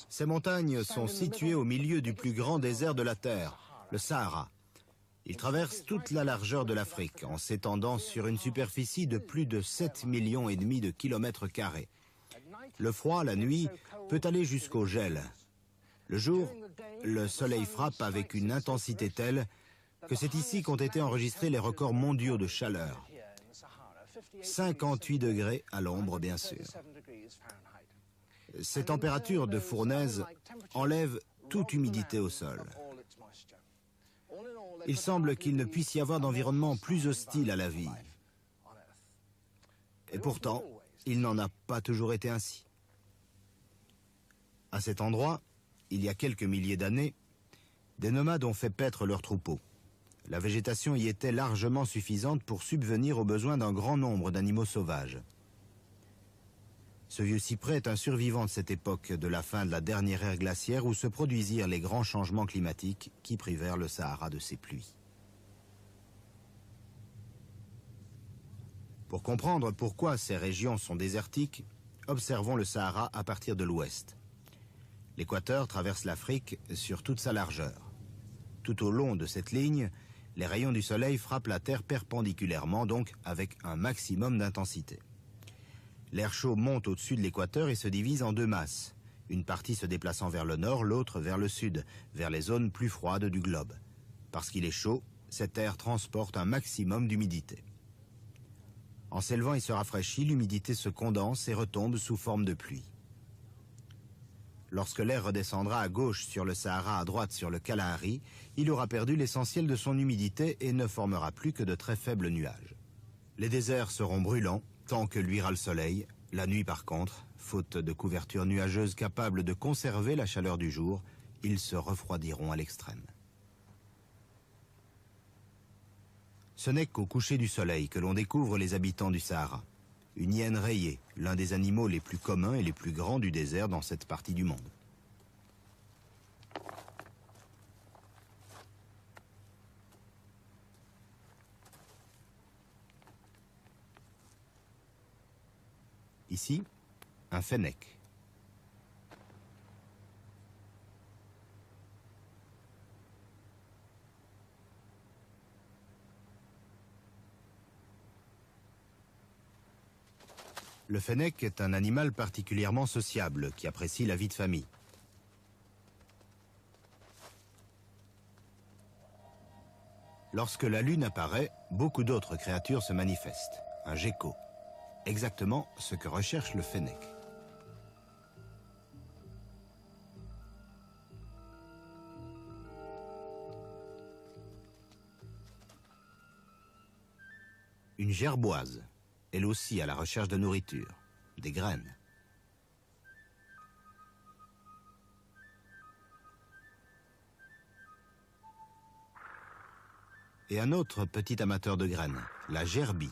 Ces montagnes sont situées au milieu du plus grand désert de la Terre, le Sahara. Il traverse toute la largeur de l'Afrique en s'étendant sur une superficie de plus de 7,5 millions de kilomètres carrés. Le froid, la nuit, peut aller jusqu'au gel. Le jour, le soleil frappe avec une intensité telle que c'est ici qu'ont été enregistrés les records mondiaux de chaleur. 58 degrés à l'ombre, bien sûr. Ces températures de fournaise enlèvent toute humidité au sol. Il semble qu'il ne puisse y avoir d'environnement plus hostile à la vie. Et pourtant, il n'en a pas toujours été ainsi. À cet endroit, il y a quelques milliers d'années, des nomades ont fait paître leurs troupeaux. La végétation y était largement suffisante pour subvenir aux besoins d'un grand nombre d'animaux sauvages. Ce vieux cyprès est un survivant de cette époque de la fin de la dernière ère glaciaire où se produisirent les grands changements climatiques qui privèrent le Sahara de ses pluies. Pour comprendre pourquoi ces régions sont désertiques, observons le Sahara à partir de l'ouest. L'équateur traverse l'Afrique sur toute sa largeur. Tout au long de cette ligne, les rayons du soleil frappent la Terre perpendiculairement, donc avec un maximum d'intensité. L'air chaud monte au-dessus de l'équateur et se divise en deux masses. Une partie se déplaçant vers le nord, l'autre vers le sud, vers les zones plus froides du globe. Parce qu'il est chaud, cet air transporte un maximum d'humidité. En s'élevant, il se rafraîchit, l'humidité se condense et retombe sous forme de pluie. Lorsque l'air redescendra à gauche sur le Sahara, à droite sur le Kalahari, il aura perdu l'essentiel de son humidité et ne formera plus que de très faibles nuages. Les déserts seront brûlants tant que luira le soleil. La nuit, par contre, faute de couverture nuageuse capable de conserver la chaleur du jour, ils se refroidiront à l'extrême. Ce n'est qu'au coucher du soleil que l'on découvre les habitants du Sahara. Une hyène rayée, l'un des animaux les plus communs et les plus grands du désert dans cette partie du monde. Ici, un fennec. Le fennec est un animal particulièrement sociable qui apprécie la vie de famille. Lorsque la lune apparaît, beaucoup d'autres créatures se manifestent. Un gecko. Exactement ce que recherche le fennec. Une gerboise, elle aussi à la recherche de nourriture, des graines. Et un autre petit amateur de graines, la gerbille.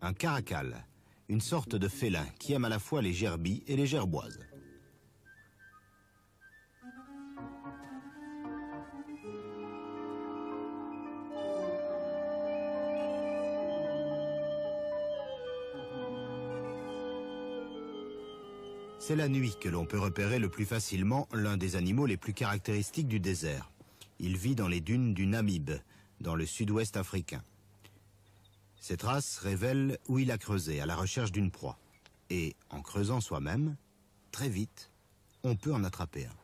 Un caracal, une sorte de félin qui aime à la fois les gerbilles et les gerboises. C'est la nuit que l'on peut repérer le plus facilement l'un des animaux les plus caractéristiques du désert. Il vit dans les dunes du Namib, dans le sud-ouest africain. Ces traces révèlent où il a creusé à la recherche d'une proie. Et en creusant soi-même, très vite, on peut en attraper un.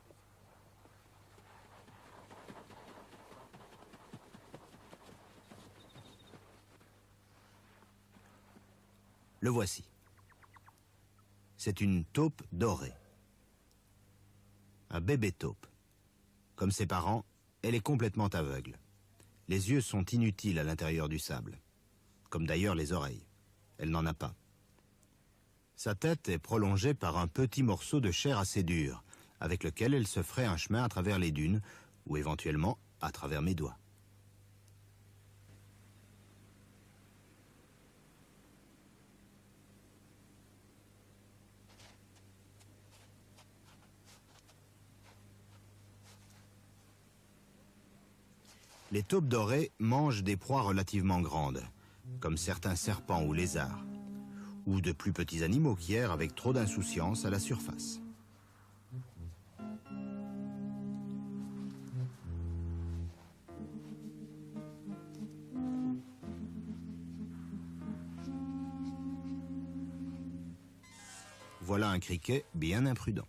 Le voici. C'est une taupe dorée. Un bébé taupe. Comme ses parents, elle est complètement aveugle. Les yeux sont inutiles à l'intérieur du sable. Comme d'ailleurs les oreilles. Elle n'en a pas. Sa tête est prolongée par un petit morceau de chair assez dur, avec lequel elle se ferait un chemin à travers les dunes, ou éventuellement à travers mes doigts. Les taupes dorées mangent des proies relativement grandes, comme certains serpents ou lézards, ou de plus petits animaux qui errent avec trop d'insouciance à la surface. Voilà un criquet bien imprudent.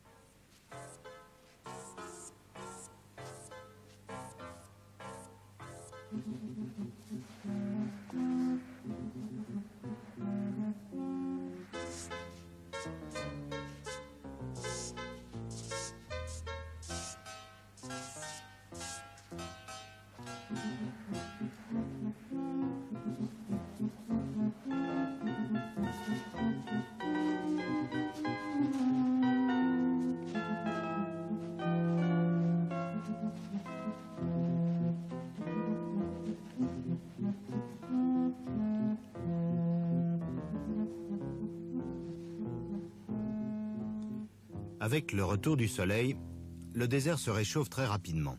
Avec le retour du soleil, le désert se réchauffe très rapidement.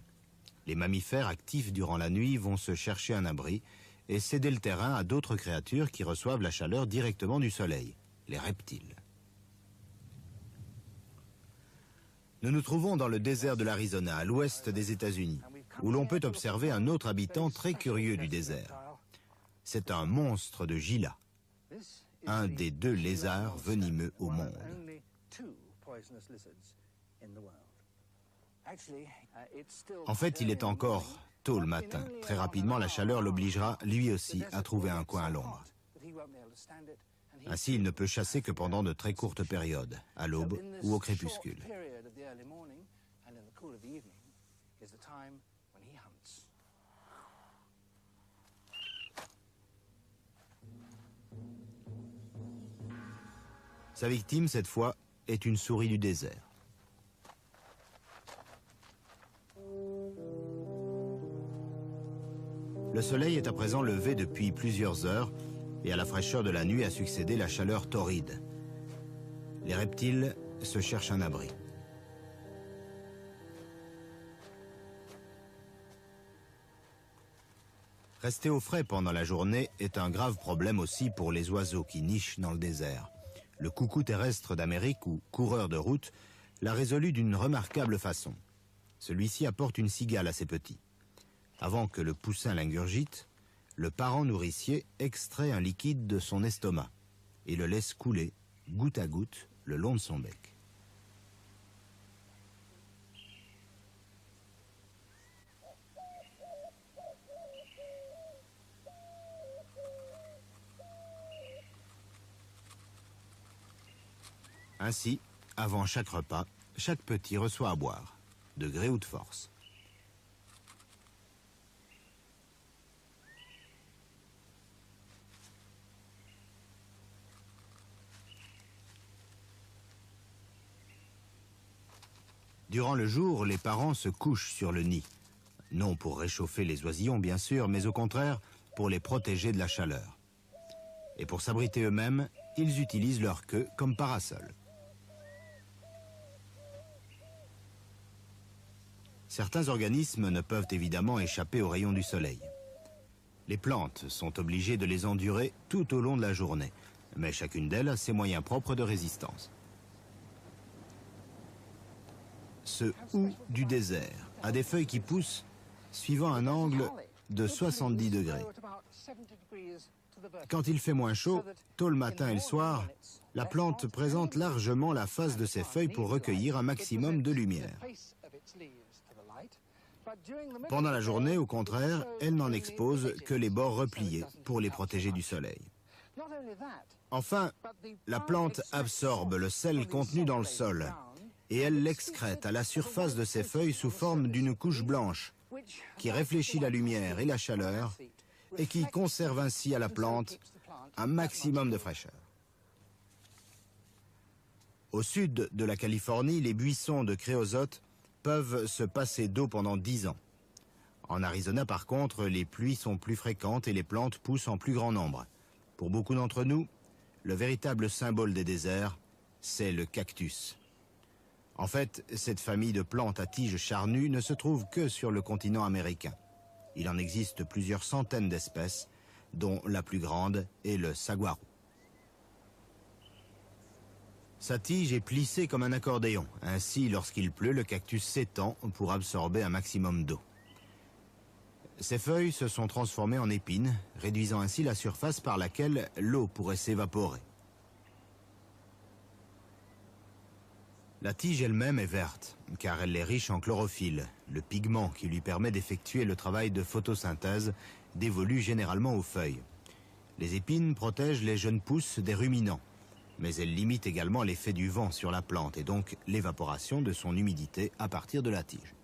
Les mammifères actifs durant la nuit vont se chercher un abri et céder le terrain à d'autres créatures qui reçoivent la chaleur directement du soleil, les reptiles. Nous nous trouvons dans le désert de l'Arizona, à l'ouest des États-Unis, où l'on peut observer un autre habitant très curieux du désert. C'est un monstre de Gila, un des 2 lézards venimeux au monde. En fait, il est encore tôt le matin. Très rapidement, la chaleur l'obligera, lui aussi, à trouver un coin à l'ombre. Ainsi, il ne peut chasser que pendant de très courtes périodes, à l'aube ou au crépuscule. Sa victime, cette fois, est une souris du désert. Le soleil est à présent levé depuis plusieurs heures et à la fraîcheur de la nuit a succédé la chaleur torride. Les reptiles se cherchent un abri. Rester au frais pendant la journée est un grave problème aussi pour les oiseaux qui nichent dans le désert. Le coucou terrestre d'Amérique, ou coureur de route, l'a résolu d'une remarquable façon. Celui-ci apporte une cigale à ses petits. Avant que le poussin l'ingurgite, le parent nourricier extrait un liquide de son estomac et le laisse couler, goutte à goutte, le long de son bec. Ainsi, avant chaque repas, chaque petit reçoit à boire, de gré ou de force. Durant le jour, les parents se couchent sur le nid. Non pour réchauffer les oisillons, bien sûr, mais au contraire, pour les protéger de la chaleur. Et pour s'abriter eux-mêmes, ils utilisent leur queue comme parasol. Certains organismes ne peuvent évidemment échapper aux rayons du soleil. Les plantes sont obligées de les endurer tout au long de la journée, mais chacune d'elles a ses moyens propres de résistance. Ce hou du désert a des feuilles qui poussent suivant un angle de 70 degrés. Quand il fait moins chaud, tôt le matin et le soir, la plante présente largement la face de ses feuilles pour recueillir un maximum de lumière. Pendant la journée, au contraire, elle n'en expose que les bords repliés pour les protéger du soleil. Enfin, la plante absorbe le sel contenu dans le sol et elle l'excrète à la surface de ses feuilles sous forme d'une couche blanche qui réfléchit la lumière et la chaleur et qui conserve ainsi à la plante un maximum de fraîcheur. Au sud de la Californie, les buissons de créosote peuvent se passer d'eau pendant 10 ans. En Arizona, par contre, les pluies sont plus fréquentes et les plantes poussent en plus grand nombre. Pour beaucoup d'entre nous, le véritable symbole des déserts, c'est le cactus. En fait, cette famille de plantes à tiges charnues ne se trouve que sur le continent américain. Il en existe plusieurs centaines d'espèces, dont la plus grande est le saguaro. Sa tige est plissée comme un accordéon. Ainsi, lorsqu'il pleut, le cactus s'étend pour absorber un maximum d'eau. Ses feuilles se sont transformées en épines, réduisant ainsi la surface par laquelle l'eau pourrait s'évaporer. La tige elle-même est verte, car elle est riche en chlorophylle, le pigment qui lui permet d'effectuer le travail de photosynthèse dévolu généralement aux feuilles. Les épines protègent les jeunes pousses des ruminants, mais elles limitent également l'effet du vent sur la plante et donc l'évaporation de son humidité à partir de la tige.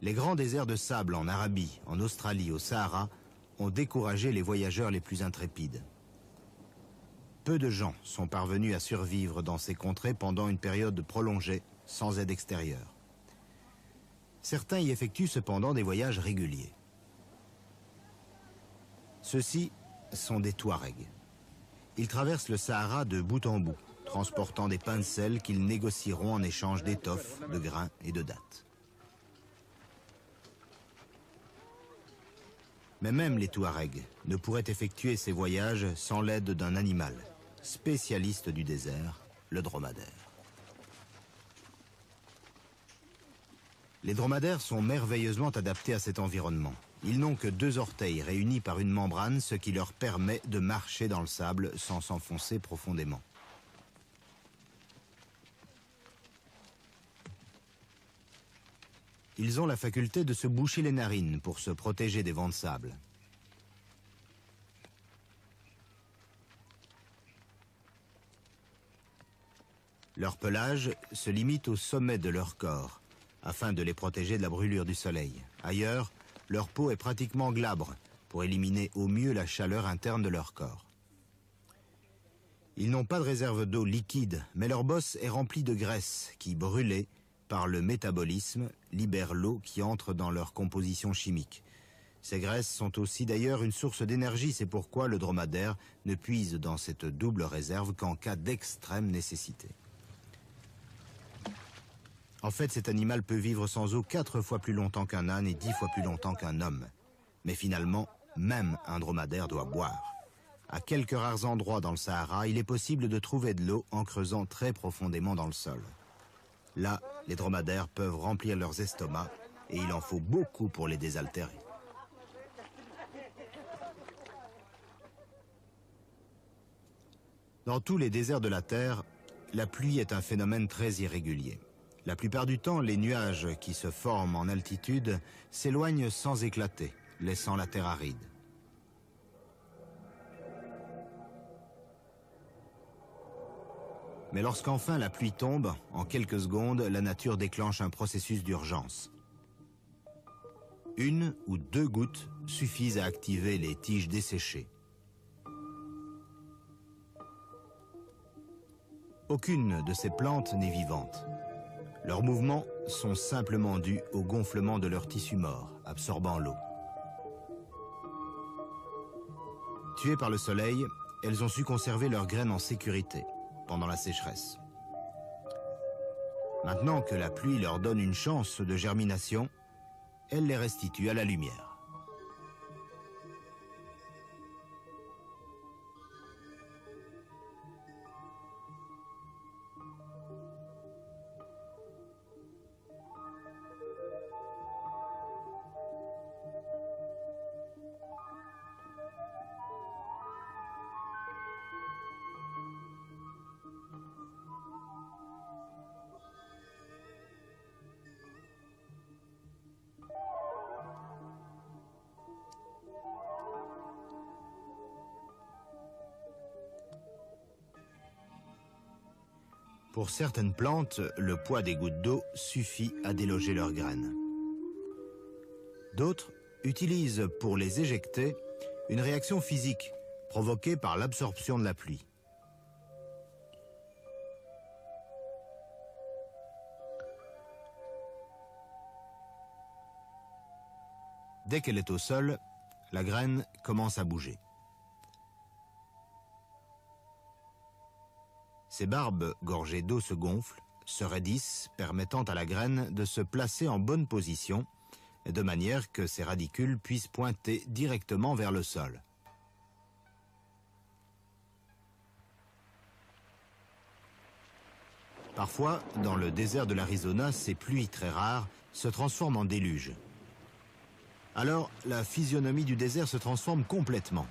Les grands déserts de sable en Arabie, en Australie, au Sahara, ont découragé les voyageurs les plus intrépides. Peu de gens sont parvenus à survivre dans ces contrées pendant une période prolongée, sans aide extérieure. Certains y effectuent cependant des voyages réguliers. Ceux-ci sont des Touaregs. Ils traversent le Sahara de bout en bout, transportant des pains de sel qu'ils négocieront en échange d'étoffes, de grains et de dattes. Mais même les Touaregs ne pourraient effectuer ces voyages sans l'aide d'un animal, spécialiste du désert, le dromadaire. Les dromadaires sont merveilleusement adaptés à cet environnement. Ils n'ont que 2 orteils réunis par une membrane, ce qui leur permet de marcher dans le sable sans s'enfoncer profondément. Ils ont la faculté de se boucher les narines pour se protéger des vents de sable. Leur pelage se limite au sommet de leur corps, afin de les protéger de la brûlure du soleil. Ailleurs, leur peau est pratiquement glabre, pour éliminer au mieux la chaleur interne de leur corps. Ils n'ont pas de réserve d'eau liquide, mais leur bosse est remplie de graisse qui, brûlée par le métabolisme, libère l'eau qui entre dans leur composition chimique. Ces graisses sont aussi d'ailleurs une source d'énergie, c'est pourquoi le dromadaire ne puise dans cette double réserve qu'en cas d'extrême nécessité. En fait, cet animal peut vivre sans eau 4 fois plus longtemps qu'un âne et 10 fois plus longtemps qu'un homme. Mais finalement, même un dromadaire doit boire. À quelques rares endroits dans le Sahara, il est possible de trouver de l'eau en creusant très profondément dans le sol. Là, les dromadaires peuvent remplir leurs estomacs et il en faut beaucoup pour les désaltérer. Dans tous les déserts de la Terre, la pluie est un phénomène très irrégulier. La plupart du temps, les nuages qui se forment en altitude s'éloignent sans éclater, laissant la terre aride. Mais lorsqu'enfin la pluie tombe, en quelques secondes, la nature déclenche un processus d'urgence. 1 ou 2 gouttes suffisent à activer les tiges desséchées. Aucune de ces plantes n'est vivante. Leurs mouvements sont simplement dus au gonflement de leurs tissus morts, absorbant l'eau. Tuées par le soleil, elles ont su conserver leurs graines en sécurité pendant la sécheresse. Maintenant que la pluie leur donne une chance de germination, elle les restitue à la lumière. Pour certaines plantes, le poids des gouttes d'eau suffit à déloger leurs graines. D'autres utilisent pour les éjecter une réaction physique provoquée par l'absorption de la pluie. Dès qu'elle est au sol, la graine commence à bouger. Ces barbes gorgées d'eau se gonflent, se raidissent, permettant à la graine de se placer en bonne position, de manière que ses radicules puissent pointer directement vers le sol. Parfois, dans le désert de l'Arizona, ces pluies très rares se transforment en déluge. Alors, la physionomie du désert se transforme complètement.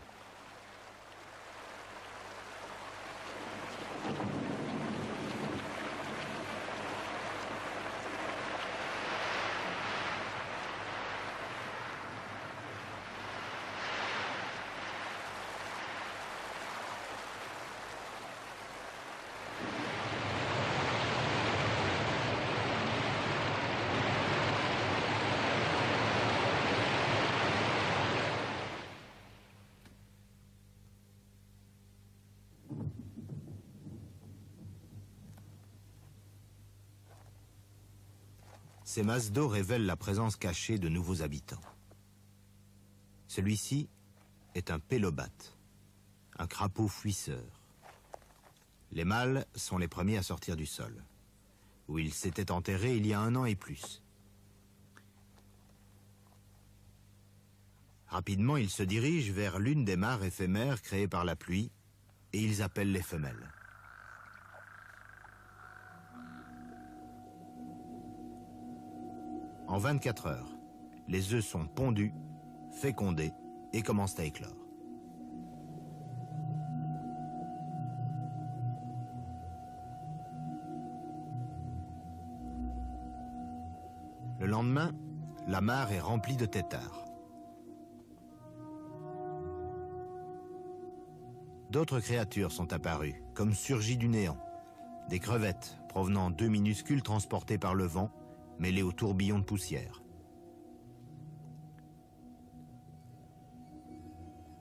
Ces masses d'eau révèlent la présence cachée de nouveaux habitants. Celui-ci est un pélobate, un crapaud fuisseur. Les mâles sont les premiers à sortir du sol, où ils s'étaient enterrés il y a 1 an et plus. Rapidement, ils se dirigent vers l'une des mares éphémères créées par la pluie, et ils appellent les femelles. En 24 heures, les œufs sont pondus, fécondés et commencent à éclore. Le lendemain, la mare est remplie de têtards. D'autres créatures sont apparues, comme surgies du néant. Des crevettes provenant d'œufs minuscules transportés par le vent, mêlés aux tourbillons de poussière.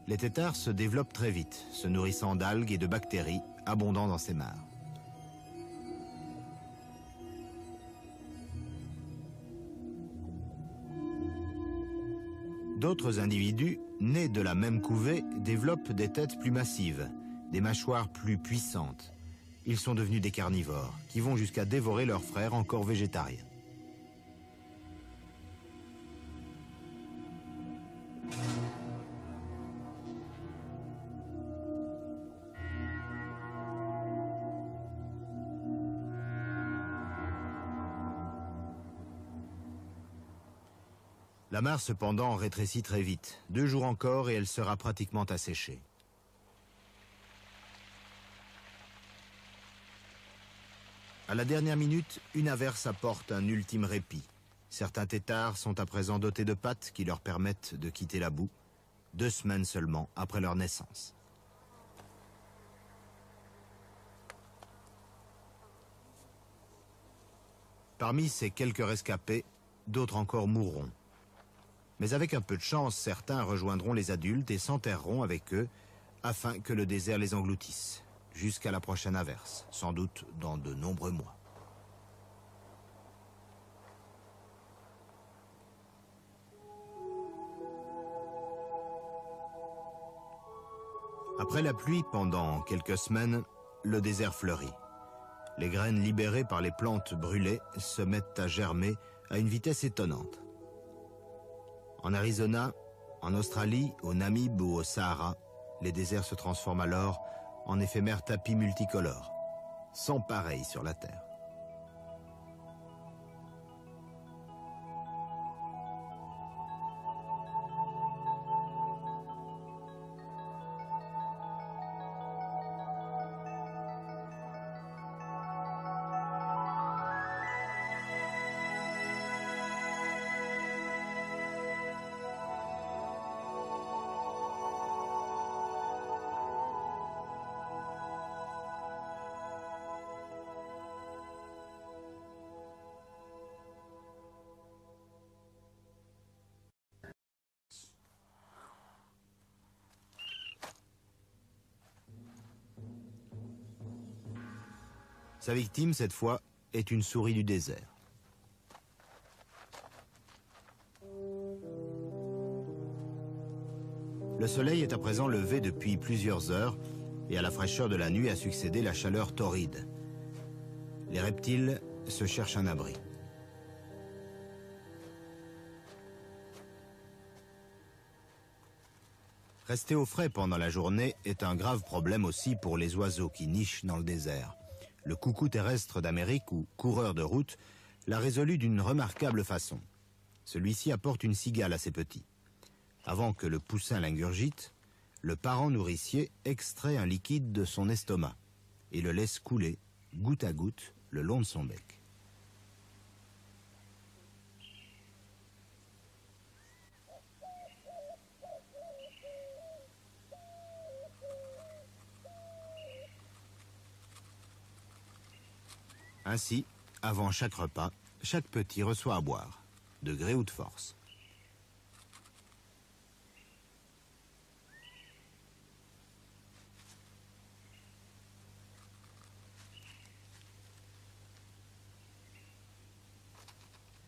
Les têtards se développent très vite, se nourrissant d'algues et de bactéries abondant dans ces mares. D'autres individus, nés de la même couvée, développent des têtes plus massives, des mâchoires plus puissantes. Ils sont devenus des carnivores, qui vont jusqu'à dévorer leurs frères encore végétariens. La mare, cependant, rétrécit très vite. 2 jours encore et elle sera pratiquement asséchée. À la dernière minute, une averse apporte un ultime répit. Certains têtards sont à présent dotés de pattes qui leur permettent de quitter la boue, 2 semaines seulement après leur naissance. Parmi ces quelques rescapés, d'autres encore mourront. Mais avec un peu de chance, certains rejoindront les adultes et s'enterreront avec eux afin que le désert les engloutisse, jusqu'à la prochaine averse, sans doute dans de nombreux mois. Après la pluie, pendant quelques semaines, le désert fleurit. Les graines libérées par les plantes brûlées se mettent à germer à une vitesse étonnante. En Arizona, en Australie, au Namib ou au Sahara, les déserts se transforment alors en éphémères tapis multicolores, sans pareil sur la Terre. Sa victime, cette fois, est une souris du désert. Le soleil est à présent levé depuis plusieurs heures et à la fraîcheur de la nuit a succédé la chaleur torride. Les reptiles se cherchent un abri. Rester au frais pendant la journée est un grave problème aussi pour les oiseaux qui nichent dans le désert. le coucou terrestre d'Amérique ou coureur de route, l'a résolu d'une remarquable façon. Celui-ci apporte une cigale à ses petits. Avant que le poussin l'ingurgite, le parent nourricier extrait un liquide de son estomac et le laisse couler, goutte à goutte, le long de son bec. Ainsi, avant chaque repas, chaque petit reçoit à boire, de gré ou de force.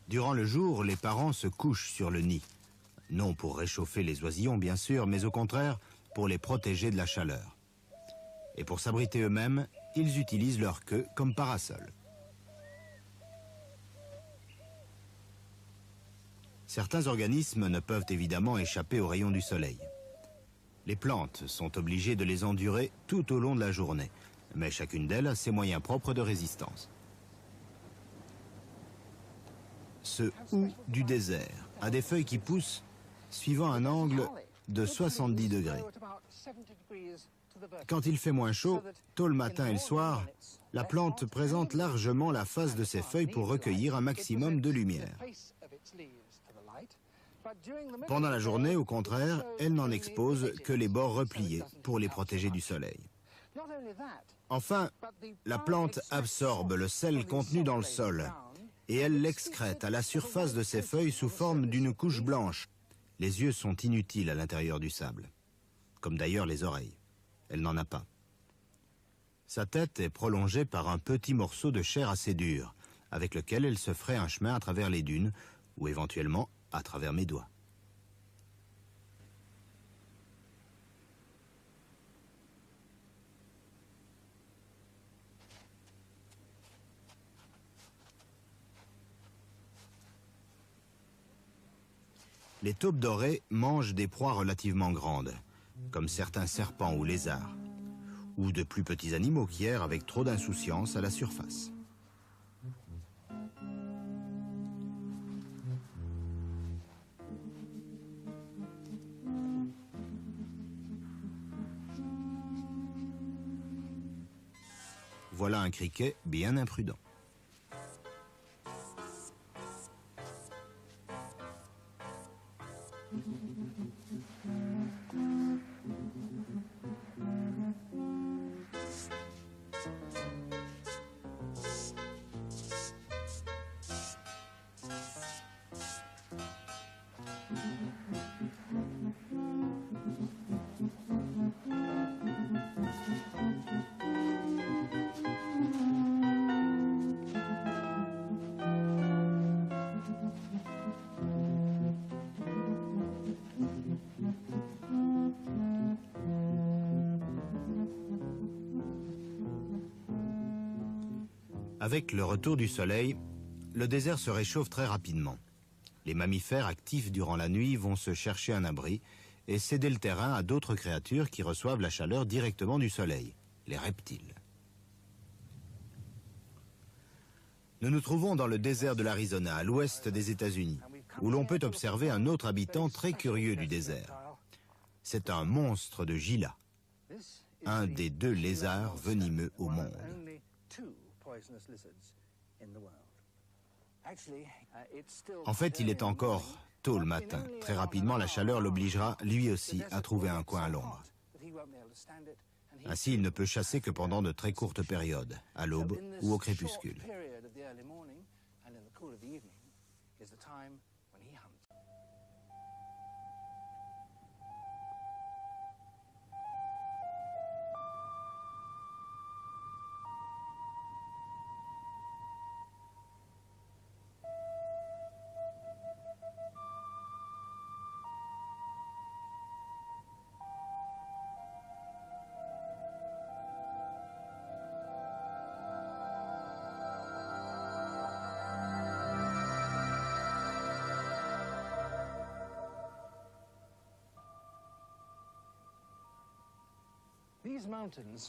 Durant le jour, les parents se couchent sur le nid. Non pour réchauffer les oisillons, bien sûr, mais au contraire, pour les protéger de la chaleur. Et pour s'abriter eux-mêmes, ils utilisent leur queue comme parasol. Certains organismes ne peuvent évidemment échapper aux rayons du soleil. Les plantes sont obligées de les endurer tout au long de la journée, mais chacune d'elles a ses moyens propres de résistance. Ce hou du désert a des feuilles qui poussent suivant un angle de 70 degrés. Quand il fait moins chaud, tôt le matin et le soir, la plante présente largement la face de ses feuilles pour recueillir un maximum de lumière. Pendant la journée, au contraire, elle n'en expose que les bords repliés pour les protéger du soleil. Enfin, la plante absorbe le sel contenu dans le sol et elle l'excrète à la surface de ses feuilles sous forme d'une couche blanche. Les yeux sont inutiles à l'intérieur du sable, comme d'ailleurs les oreilles. Elle n'en a pas. Sa tête est prolongée par un petit morceau de chair assez dur, avec lequel elle se ferait un chemin à travers les dunes, ou éventuellement à travers mes doigts. Les taupes dorées mangent des proies relativement grandes, comme certains serpents ou lézards, ou de plus petits animaux qui errent avec trop d'insouciance à la surface. Voilà un criquet bien imprudent. Avec le retour du soleil, le désert se réchauffe très rapidement. Les mammifères actifs durant la nuit vont se chercher un abri et céder le terrain à d'autres créatures qui reçoivent la chaleur directement du soleil, les reptiles. Nous nous trouvons dans le désert de l'Arizona, à l'ouest des États-Unis, où l'on peut observer un autre habitant très curieux du désert. C'est un monstre de Gila, un des 2 lézards venimeux au monde. En fait, il est encore tôt le matin. Très rapidement, la chaleur l'obligera, lui aussi, à trouver un coin à l'ombre. Ainsi, il ne peut chasser que pendant de très courtes périodes, à l'aube ou au crépuscule.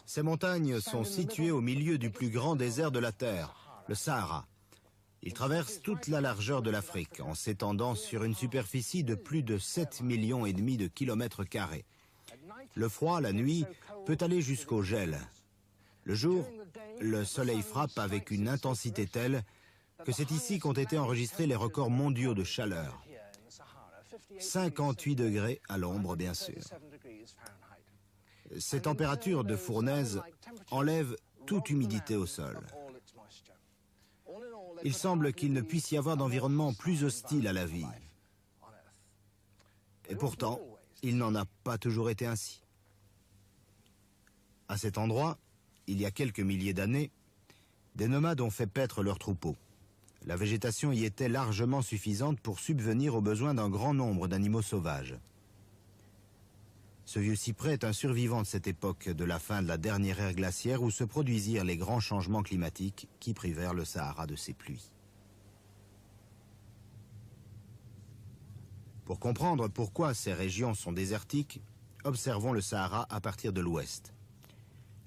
Ces montagnes sont situées au milieu du plus grand désert de la Terre, le Sahara. Il traverse toute la largeur de l'Afrique en s'étendant sur une superficie de plus de 7,5 millions de kilomètres carrés. Le froid, la nuit, peut aller jusqu'au gel. Le jour, le soleil frappe avec une intensité telle que c'est ici qu'ont été enregistrés les records mondiaux de chaleur. 58 degrés à l'ombre, bien sûr. Ces températures de fournaise enlèvent toute humidité au sol. Il semble qu'il ne puisse y avoir d'environnement plus hostile à la vie. Et pourtant, il n'en a pas toujours été ainsi. À cet endroit, il y a quelques milliers d'années, des nomades ont fait paître leurs troupeaux. La végétation y était largement suffisante pour subvenir aux besoins d'un grand nombre d'animaux sauvages. Ce vieux cyprès est un survivant de cette époque de la fin de la dernière ère glaciaire où se produisirent les grands changements climatiques qui privèrent le Sahara de ses pluies. Pour comprendre pourquoi ces régions sont désertiques, observons le Sahara à partir de l'ouest.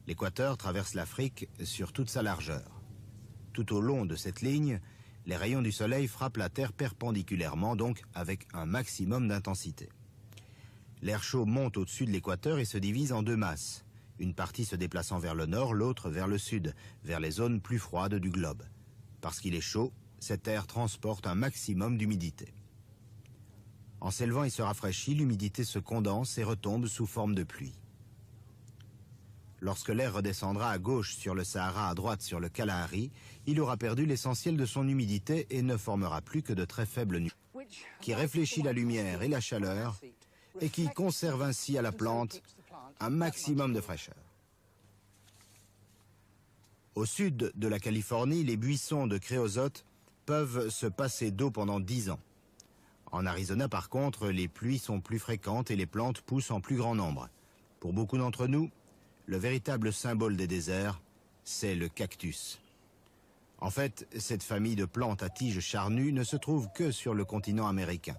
L'équateur traverse l'Afrique sur toute sa largeur. Tout au long de cette ligne, les rayons du soleil frappent la Terre perpendiculairement, donc avec un maximum d'intensité. L'air chaud monte au-dessus de l'équateur et se divise en deux masses, une partie se déplaçant vers le nord, l'autre vers le sud, vers les zones plus froides du globe. Parce qu'il est chaud, cet air transporte un maximum d'humidité. En s'élevant, il se rafraîchit, l'humidité se condense et retombe sous forme de pluie. Lorsque l'air redescendra à gauche sur le Sahara, à droite sur le Kalahari, il aura perdu l'essentiel de son humidité et ne formera plus que de très faibles nuages, qui réfléchit la lumière et la chaleur et qui conserve ainsi à la plante un maximum de fraîcheur. Au sud de la Californie, les buissons de créosote peuvent se passer d'eau pendant 10 ans. En Arizona, par contre, les pluies sont plus fréquentes et les plantes poussent en plus grand nombre. Pour beaucoup d'entre nous, le véritable symbole des déserts, c'est le cactus. En fait, cette famille de plantes à tiges charnues ne se trouve que sur le continent américain.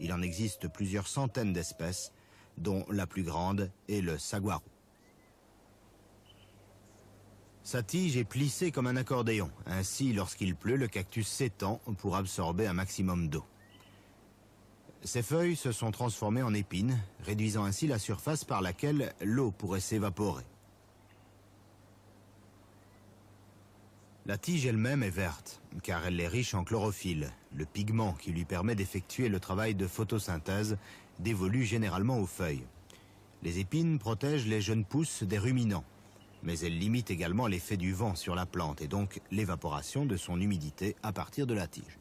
Il en existe plusieurs centaines d'espèces, dont la plus grande est le saguaro. Sa tige est plissée comme un accordéon. Ainsi, lorsqu'il pleut, le cactus s'étend pour absorber un maximum d'eau. Ses feuilles se sont transformées en épines, réduisant ainsi la surface par laquelle l'eau pourrait s'évaporer. La tige elle-même est verte, car elle est riche en chlorophylle, le pigment qui lui permet d'effectuer le travail de photosynthèse dévolu généralement aux feuilles. Les épines protègent les jeunes pousses des ruminants, mais elles limitent également l'effet du vent sur la plante et donc l'évaporation de son humidité à partir de la tige.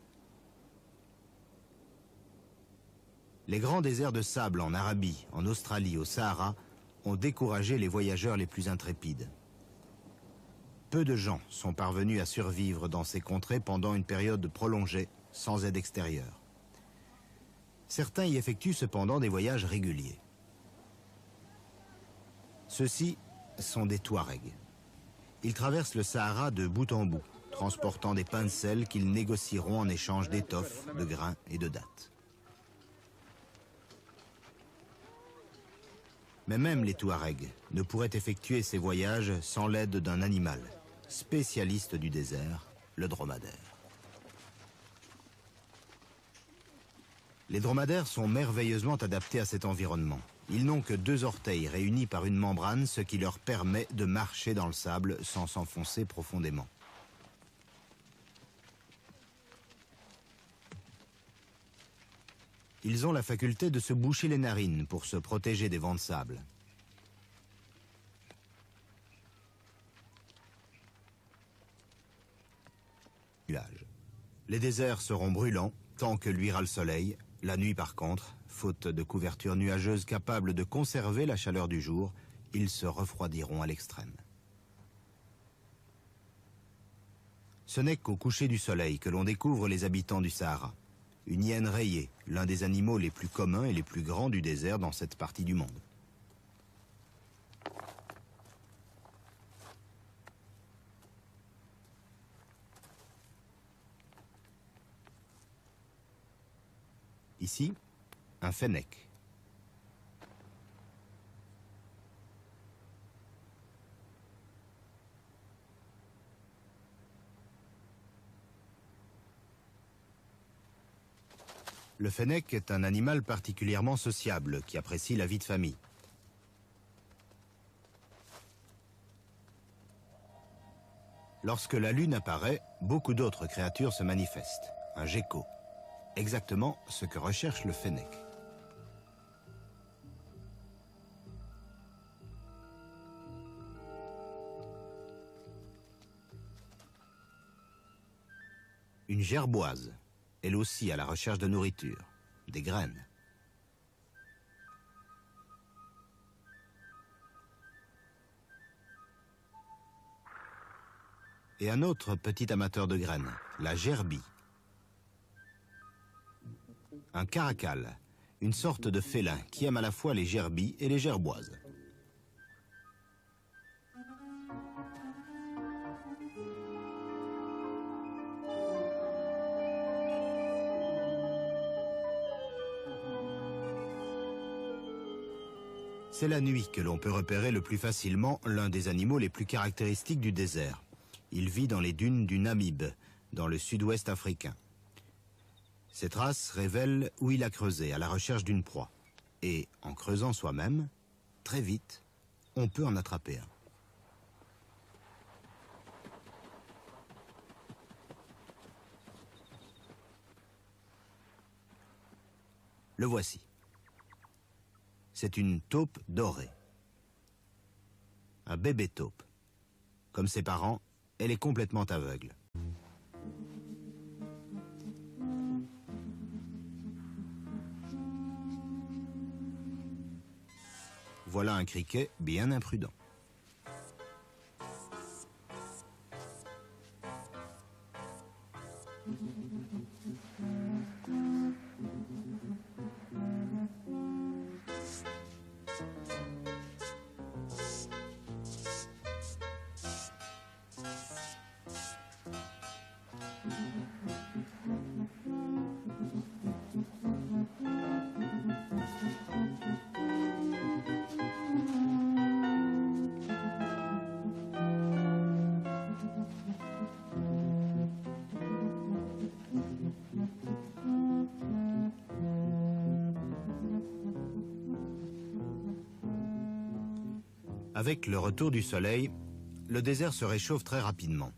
Les grands déserts de sable en Arabie, en Australie, au Sahara, ont découragé les voyageurs les plus intrépides. Peu de gens sont parvenus à survivre dans ces contrées pendant une période prolongée, sans aide extérieure. Certains y effectuent cependant des voyages réguliers. Ceux-ci sont des Touaregs. Ils traversent le Sahara de bout en bout, transportant des pains de sel qu'ils négocieront en échange d'étoffes, de grains et de dattes. Mais même les Touaregs ne pourraient effectuer ces voyages sans l'aide d'un animal, spécialiste du désert, le dromadaire. Les dromadaires sont merveilleusement adaptés à cet environnement. Ils n'ont que 2 orteils réunis par une membrane, ce qui leur permet de marcher dans le sable sans s'enfoncer profondément. Ils ont la faculté de se boucher les narines pour se protéger des vents de sable. Les déserts seront brûlants tant que luira le soleil. La nuit, par contre, faute de couverture nuageuse capable de conserver la chaleur du jour, ils se refroidiront à l'extrême. Ce n'est qu'au coucher du soleil que l'on découvre les habitants du Sahara. Une hyène rayée, l'un des animaux les plus communs et les plus grands du désert dans cette partie du monde. Ici, un fennec. Le fennec est un animal particulièrement sociable qui apprécie la vie de famille. Lorsque la lune apparaît, beaucoup d'autres créatures se manifestent. Un gecko. Exactement ce que recherche le fennec. Une gerboise, elle aussi à la recherche de nourriture, des graines. Et un autre petit amateur de graines, la gerbille. Un caracal, une sorte de félin qui aime à la fois les gerbilles et les gerboises. C'est la nuit que l'on peut repérer le plus facilement l'un des animaux les plus caractéristiques du désert. Il vit dans les dunes du Namib, dans le sud-ouest africain. Ces traces révèlent où il a creusé à la recherche d'une proie. Et en creusant soi-même, très vite, on peut en attraper un. Le voici. C'est une taupe dorée. Un bébé taupe. Comme ses parents, elle est complètement aveugle. Voilà un criquet bien imprudent. Avec le retour du soleil, le désert se réchauffe très rapidement.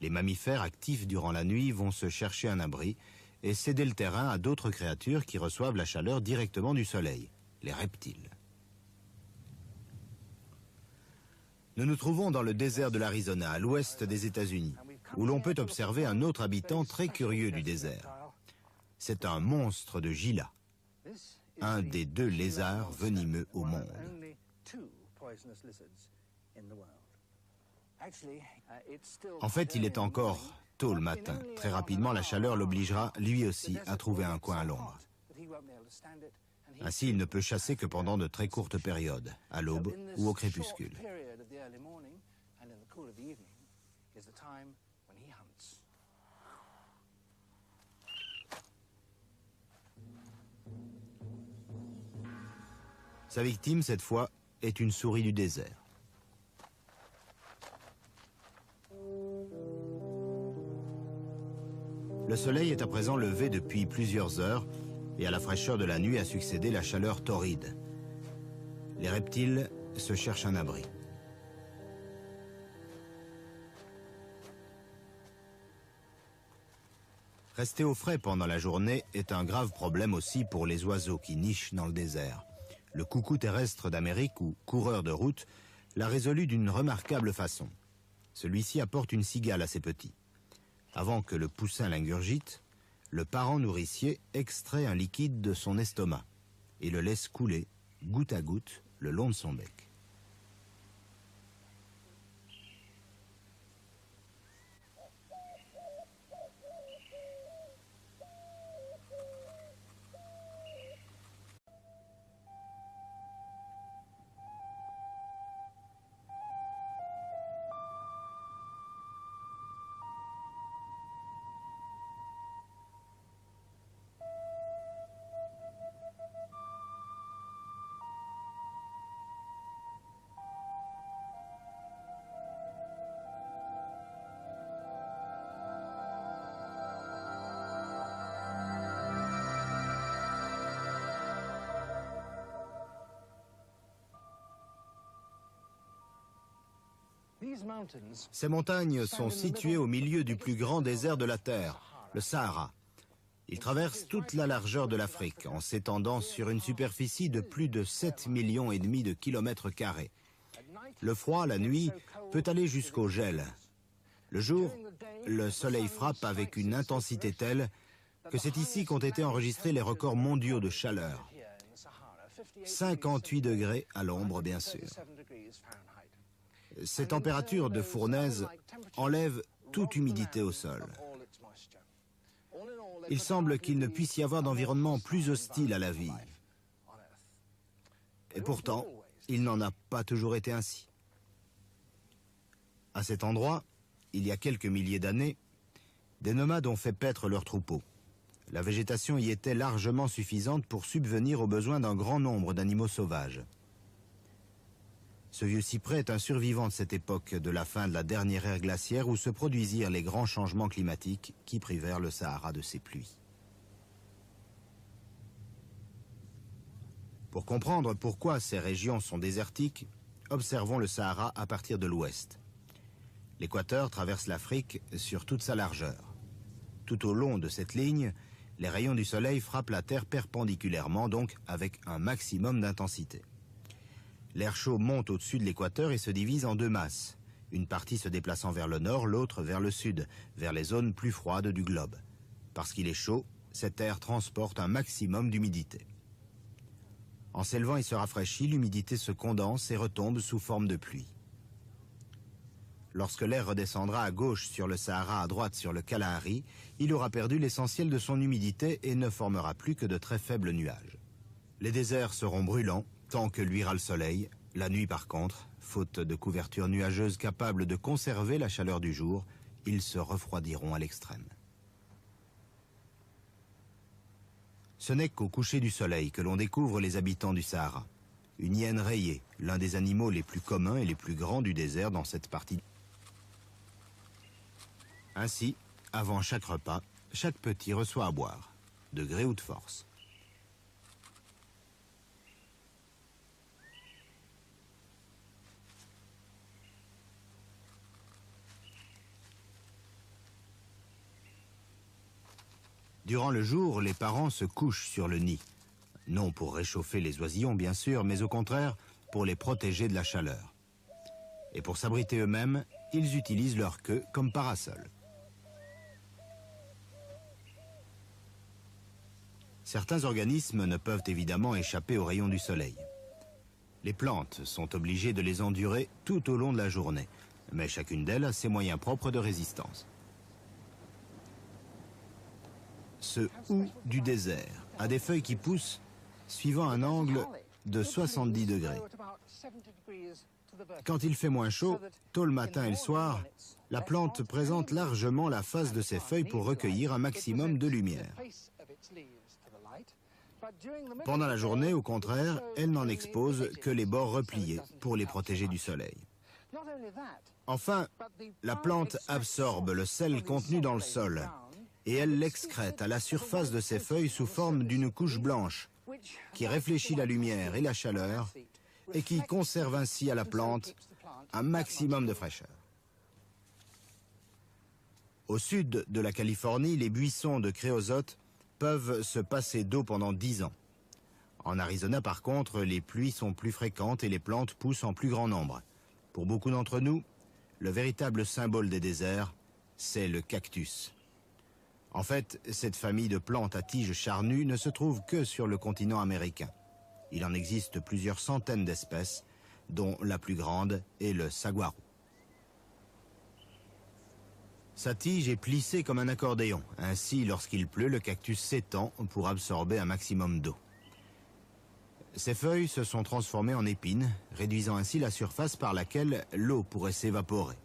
Les mammifères actifs durant la nuit vont se chercher un abri et céder le terrain à d'autres créatures qui reçoivent la chaleur directement du soleil, les reptiles. Nous nous trouvons dans le désert de l'Arizona, à l'ouest des États-Unis, où l'on peut observer un autre habitant très curieux du désert. C'est un monstre de Gila, un des 2 lézards venimeux au monde. En fait, il est encore tôt le matin. Très rapidement, la chaleur l'obligera, lui aussi, à trouver un coin à l'ombre. Ainsi, il ne peut chasser que pendant de très courtes périodes, à l'aube ou au crépuscule. Sa victime, cette fois, est une souris du désert. Le soleil est à présent levé depuis plusieurs heures et à la fraîcheur de la nuit a succédé la chaleur torride. Les reptiles se cherchent un abri. Rester au frais pendant la journée est un grave problème aussi pour les oiseaux qui nichent dans le désert. Le coucou terrestre d'Amérique, ou coureur de route, l'a résolu d'une remarquable façon. Celui-ci apporte une cigale à ses petits. Avant que le poussin l'ingurgite, le parent nourricier extrait un liquide de son estomac et le laisse couler, goutte à goutte, le long de son bec. Ces montagnes sont situées au milieu du plus grand désert de la Terre, le Sahara. Il traverse toute la largeur de l'Afrique en s'étendant sur une superficie de plus de 7,5 millions de kilomètres carrés. Le froid, la nuit, peut aller jusqu'au gel. Le jour, le soleil frappe avec une intensité telle que c'est ici qu'ont été enregistrés les records mondiaux de chaleur. 58 degrés à l'ombre, bien sûr. Ces températures de fournaise enlèvent toute humidité au sol. Il semble qu'il ne puisse y avoir d'environnement plus hostile à la vie. Et pourtant, il n'en a pas toujours été ainsi. À cet endroit, il y a quelques milliers d'années, des nomades ont fait paître leurs troupeaux. La végétation y était largement suffisante pour subvenir aux besoins d'un grand nombre d'animaux sauvages. Ce vieux cyprès est un survivant de cette époque de la fin de la dernière ère glaciaire où se produisirent les grands changements climatiques qui privèrent le Sahara de ses pluies. Pour comprendre pourquoi ces régions sont désertiques, observons le Sahara à partir de l'ouest. L'équateur traverse l'Afrique sur toute sa largeur. Tout au long de cette ligne, les rayons du soleil frappent la Terre perpendiculairement, donc avec un maximum d'intensité. L'air chaud monte au-dessus de l'équateur et se divise en deux masses, une partie se déplaçant vers le nord, l'autre vers le sud, vers les zones plus froides du globe. Parce qu'il est chaud, cet air transporte un maximum d'humidité. En s'élevant et se rafraîchit, l'humidité se condense et retombe sous forme de pluie. Lorsque l'air redescendra à gauche sur le Sahara, à droite sur le Kalahari, il aura perdu l'essentiel de son humidité et ne formera plus que de très faibles nuages. Les déserts seront brûlants tant que luira le soleil. La nuit par contre, faute de couverture nuageuse capable de conserver la chaleur du jour, ils se refroidiront à l'extrême. Ce n'est qu'au coucher du soleil que l'on découvre les habitants du Sahara. Une hyène rayée, l'un des animaux les plus communs et les plus grands du désert dans cette partie. Ainsi, avant chaque repas, chaque petit reçoit à boire, de gré ou de force. Durant le jour, les parents se couchent sur le nid. Non pour réchauffer les oisillons, bien sûr, mais au contraire, pour les protéger de la chaleur. Et pour s'abriter eux-mêmes, ils utilisent leur queue comme parasol. Certains organismes ne peuvent évidemment échapper aux rayons du soleil. Les plantes sont obligées de les endurer tout au long de la journée, mais chacune d'elles a ses moyens propres de résistance. Ce hou du désert a des feuilles qui poussent suivant un angle de 70 degrés. Quand il fait moins chaud, tôt le matin et le soir, la plante présente largement la face de ses feuilles pour recueillir un maximum de lumière. Pendant la journée, au contraire, elle n'en expose que les bords repliés pour les protéger du soleil. Enfin, la plante absorbe le sel contenu dans le sol et elle l'excrète à la surface de ses feuilles sous forme d'une couche blanche qui réfléchit la lumière et la chaleur et qui conserve ainsi à la plante un maximum de fraîcheur. Au sud de la Californie, les buissons de créosote peuvent se passer d'eau pendant 10 ans. En Arizona, par contre, les pluies sont plus fréquentes et les plantes poussent en plus grand nombre. Pour beaucoup d'entre nous, le véritable symbole des déserts, c'est le cactus. En fait, cette famille de plantes à tiges charnues ne se trouve que sur le continent américain. Il en existe plusieurs centaines d'espèces, dont la plus grande est le saguaro. Sa tige est plissée comme un accordéon. Ainsi, lorsqu'il pleut, le cactus s'étend pour absorber un maximum d'eau. Ses feuilles se sont transformées en épines, réduisant ainsi la surface par laquelle l'eau pourrait s'évaporer.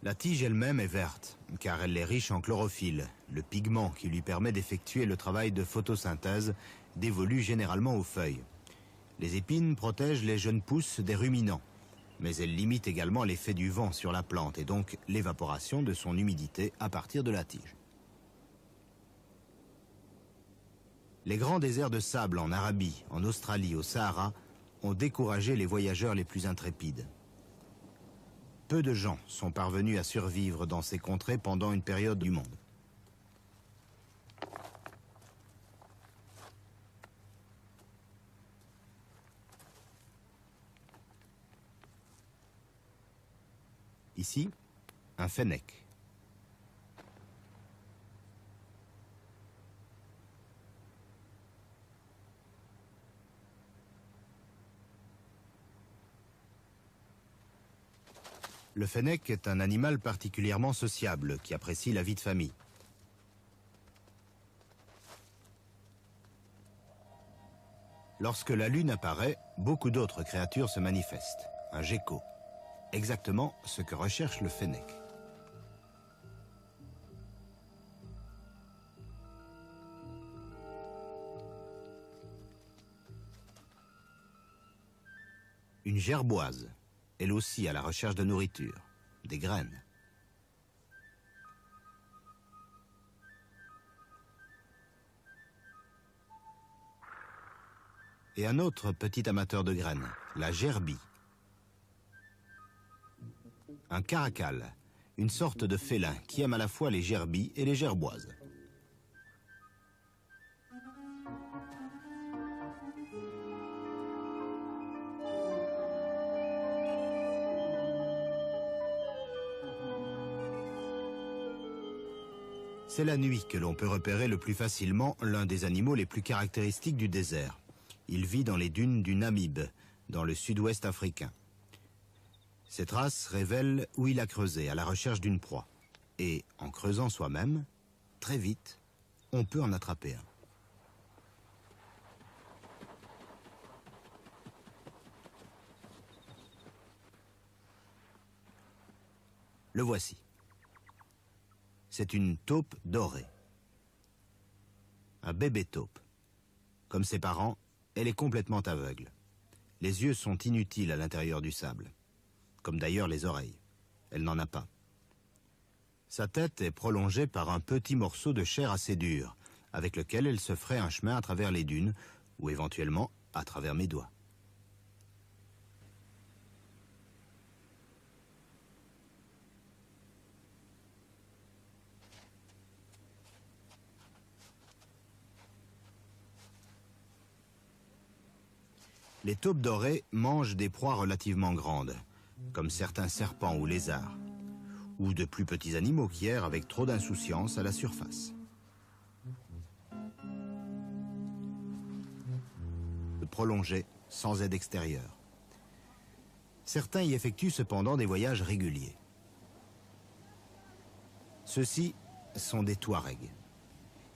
La tige elle-même est verte, car elle est riche en chlorophylle, le pigment qui lui permet d'effectuer le travail de photosynthèse dévolu généralement aux feuilles. Les épines protègent les jeunes pousses des ruminants, mais elles limitent également l'effet du vent sur la plante et donc l'évaporation de son humidité à partir de la tige. Les grands déserts de sable en Arabie, en Australie, au Sahara, ont découragé les voyageurs les plus intrépides. Peu de gens sont parvenus à survivre dans ces contrées pendant une période du monde. Ici, un fennec. Le fennec est un animal particulièrement sociable qui apprécie la vie de famille. Lorsque la lune apparaît, beaucoup d'autres créatures se manifestent. Un gecko. Exactement ce que recherche le fennec. Une gerboise, elle aussi à la recherche de nourriture, des graines. Et un autre petit amateur de graines, la gerbille. Un caracal, une sorte de félin qui aime à la fois les gerbilles et les gerboises. C'est la nuit que l'on peut repérer le plus facilement l'un des animaux les plus caractéristiques du désert. Il vit dans les dunes du Namib, dans le sud-ouest africain. Ces traces révèlent où il a creusé à la recherche d'une proie. Et en creusant soi-même, très vite, on peut en attraper un. Le voici. C'est une taupe dorée. Un bébé taupe. Comme ses parents, elle est complètement aveugle. Les yeux sont inutiles à l'intérieur du sable. Comme d'ailleurs les oreilles. Elle n'en a pas. Sa tête est prolongée par un petit morceau de chair assez dur, avec lequel elle se ferait un chemin à travers les dunes, ou éventuellement à travers mes doigts. Les taupes dorées mangent des proies relativement grandes, comme certains serpents ou lézards, ou de plus petits animaux qui errent avec trop d'insouciance à la surface. Prolongés, sans aide extérieure. Certains y effectuent cependant des voyages réguliers. Ceux-ci sont des Touaregs.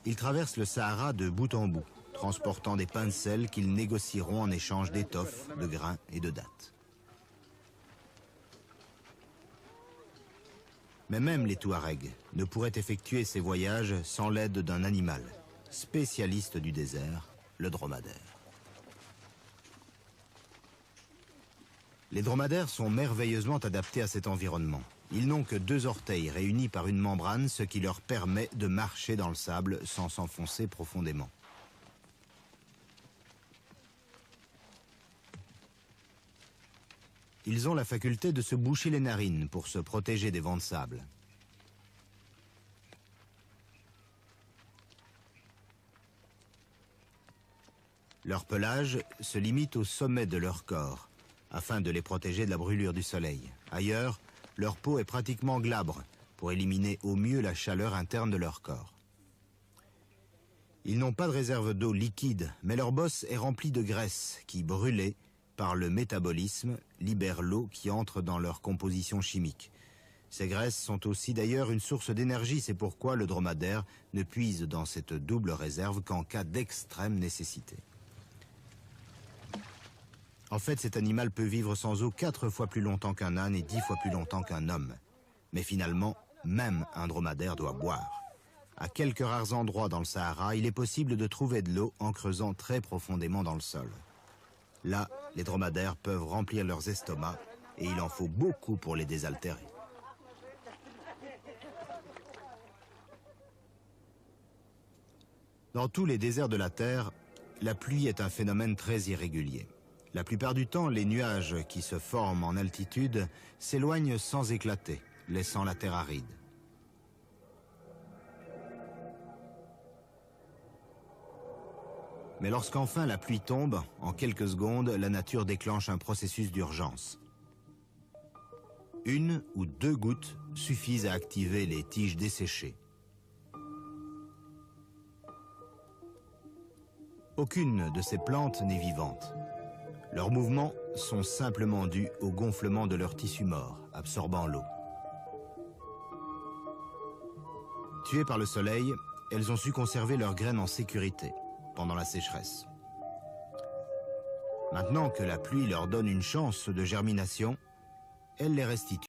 Ils traversent le Sahara de bout en bout, transportant des pains de sel qu'ils négocieront en échange d'étoffes, de grains et de dattes. Mais même les Touaregs ne pourraient effectuer ces voyages sans l'aide d'un animal, spécialiste du désert, le dromadaire. Les dromadaires sont merveilleusement adaptés à cet environnement. Ils n'ont que 2 orteils réunis par une membrane, ce qui leur permet de marcher dans le sable sans s'enfoncer profondément. Ils ont la faculté de se boucher les narines pour se protéger des vents de sable. Leur pelage se limite au sommet de leur corps, afin de les protéger de la brûlure du soleil. Ailleurs, leur peau est pratiquement glabre, pour éliminer au mieux la chaleur interne de leur corps. Ils n'ont pas de réserve d'eau liquide, mais leur bosse est remplie de graisse qui, brûlée par le métabolisme, libère l'eau qui entre dans leur composition chimique. Ces graisses sont aussi d'ailleurs une source d'énergie, c'est pourquoi le dromadaire ne puise dans cette double réserve qu'en cas d'extrême nécessité. En fait, cet animal peut vivre sans eau 4 fois plus longtemps qu'un âne et 10 fois plus longtemps qu'un homme. Mais finalement, même un dromadaire doit boire. À quelques rares endroits dans le Sahara, il est possible de trouver de l'eau en creusant très profondément dans le sol. Là, les dromadaires peuvent remplir leurs estomacs et il en faut beaucoup pour les désaltérer. Dans tous les déserts de la Terre, la pluie est un phénomène très irrégulier. La plupart du temps, les nuages qui se forment en altitude s'éloignent sans éclater, laissant la terre aride. Mais lorsqu'enfin la pluie tombe, en quelques secondes, la nature déclenche un processus d'urgence. Une ou deux gouttes suffisent à activer les tiges desséchées. Aucune de ces plantes n'est vivante. Leurs mouvements sont simplement dus au gonflement de leurs tissus morts, absorbant l'eau. Tuées par le soleil, elles ont su conserver leurs graines en sécurité pendant la sécheresse. Maintenant que la pluie leur donne une chance de germination, elle les restitue.